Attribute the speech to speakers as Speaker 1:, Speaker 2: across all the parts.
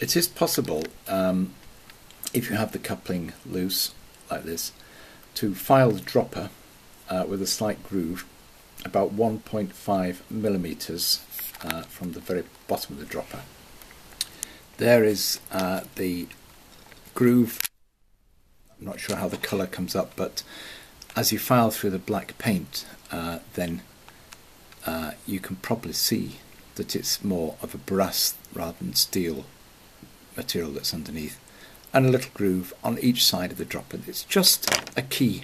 Speaker 1: It is possible, if you have the coupling loose like this, to file the dropper with a slight groove about 1.5 millimeters from the very bottom of the dropper. There is the groove. I'm not sure how the colour comes up, but as you file through the black paint, then you can probably see that it's more of a brass rather than steel material that's underneath, and a little groove on each side of the dropper. It's just a key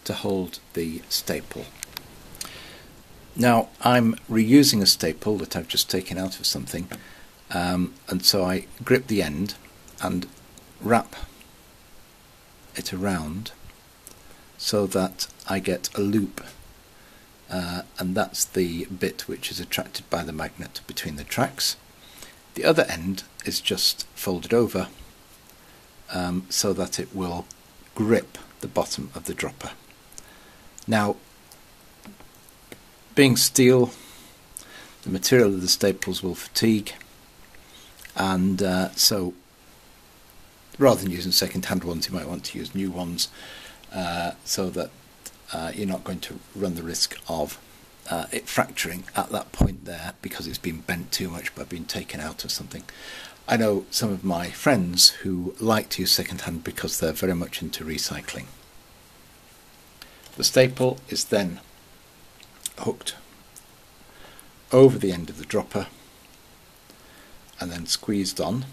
Speaker 1: to hold the staple. Now I'm reusing a staple that I've just taken out of something, and so I grip the end and wrap it around so that I get a loop, and that's the bit which is attracted by the magnet between the tracks. The other end is just folded over so that it will grip the bottom of the dropper. Now, being steel, the material of the staples will fatigue, and so rather than using second-hand ones, you might want to use new ones, so that you're not going to run the risk of it fracturing at that point there because it's been bent too much by being taken out of something. I know some of my friends who like to use second-hand because they're very much into recycling. The staple is then hooked over the end of the dropper and then squeezed on.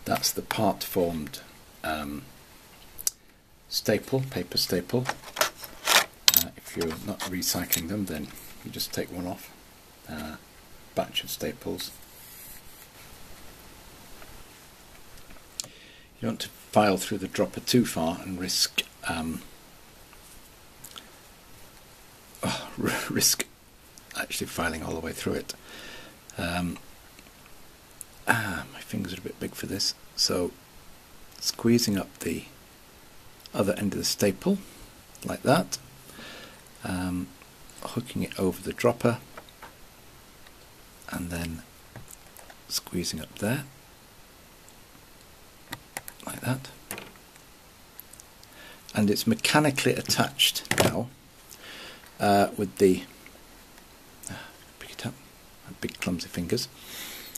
Speaker 1: That's the part formed staple, paper staple. If you're not recycling them, then you just take one off, batch of staples. You don't want to file through the dropper too far and risk risk actually filing all the way through it. My fingers are a bit big for this, so squeezing up the other end of the staple like that, hooking it over the dropper and then squeezing up there like that, and it's mechanically attached now with the pick it up, big clumsy fingers.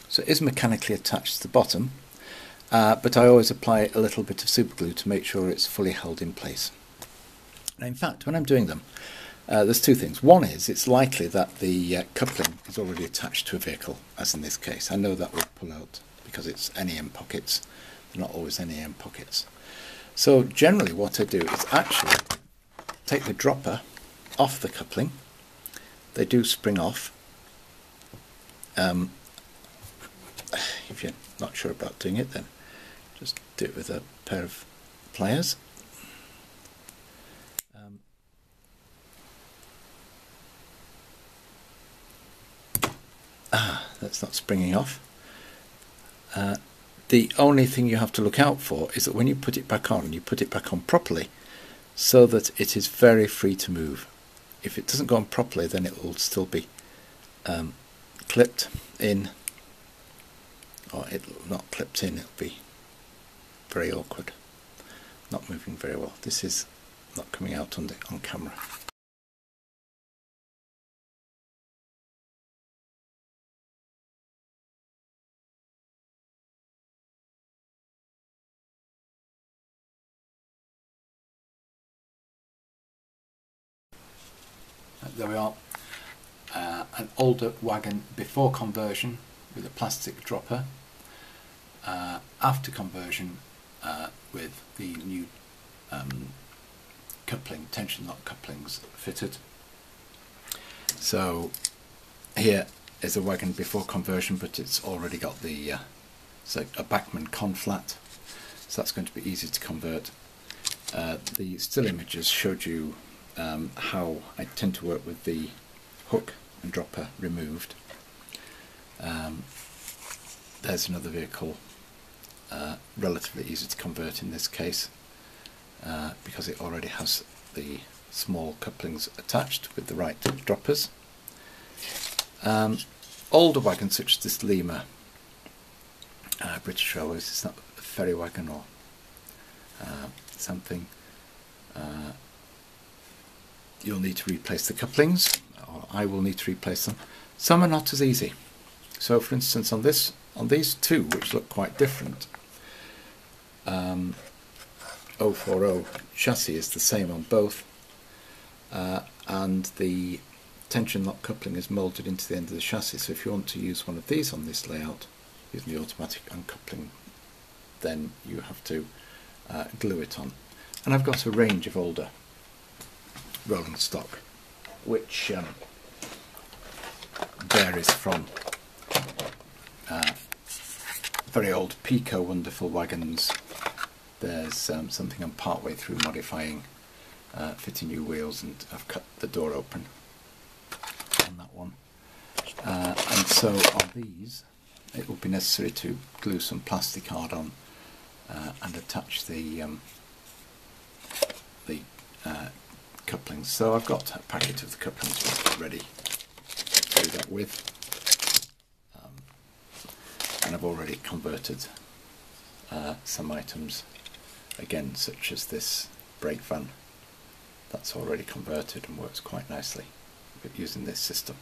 Speaker 1: So it is mechanically attached to the bottom, but I always apply a little bit of super glue to make sure it's fully held in place. Now, in fact, when I'm doing them, there's two things. One is it's likely that the coupling is already attached to a vehicle, as in this case. I know that will pull out because it's NEM pockets. They're not always NEM pockets. So generally what I do is actually take the dropper off the coupling. They do spring off. If you're not sure about doing it, then just do it with a pair of pliers. That's not springing off. The only thing you have to look out for is that when you put it back on, you put it back on properly so that it is very free to move. If it doesn't go on properly, then it will still be clipped in, or it'll not clipped in, it'll be very awkward, not moving very well. This is not coming out on camera. There we are, an older wagon before conversion with a plastic dropper, after conversion with the new coupling, Tensionlock couplings fitted. So here is a wagon before conversion, but it's already got the it's like a Bachmann conflat, so that's going to be easy to convert. The still images showed you how I tend to work with the hook and dropper removed. There's another vehicle, relatively easy to convert in this case, because it already has the small couplings attached with the right droppers. Older wagons such as this Lima, British Railways, it's not a ferry wagon or something, you'll need to replace the couplings, or I will need to replace them. Some are not as easy. So for instance on these two, which look quite different, 040 chassis is the same on both, and the tension lock coupling is moulded into the end of the chassis. So if you want to use one of these on this layout, using the automatic uncoupling, then you have to glue it on. And I've got a range of older rolling stock, which varies from very old Pico wonderful wagons. There's something I'm partway through modifying, fitting new wheels, and I've cut the door open on that one. And so on these, it will be necessary to glue some plastic hard on and attach the couplings. So I've got a packet of the couplings ready to do that with, and I've already converted some items, again such as this brake van. That's already converted and works quite nicely using this system.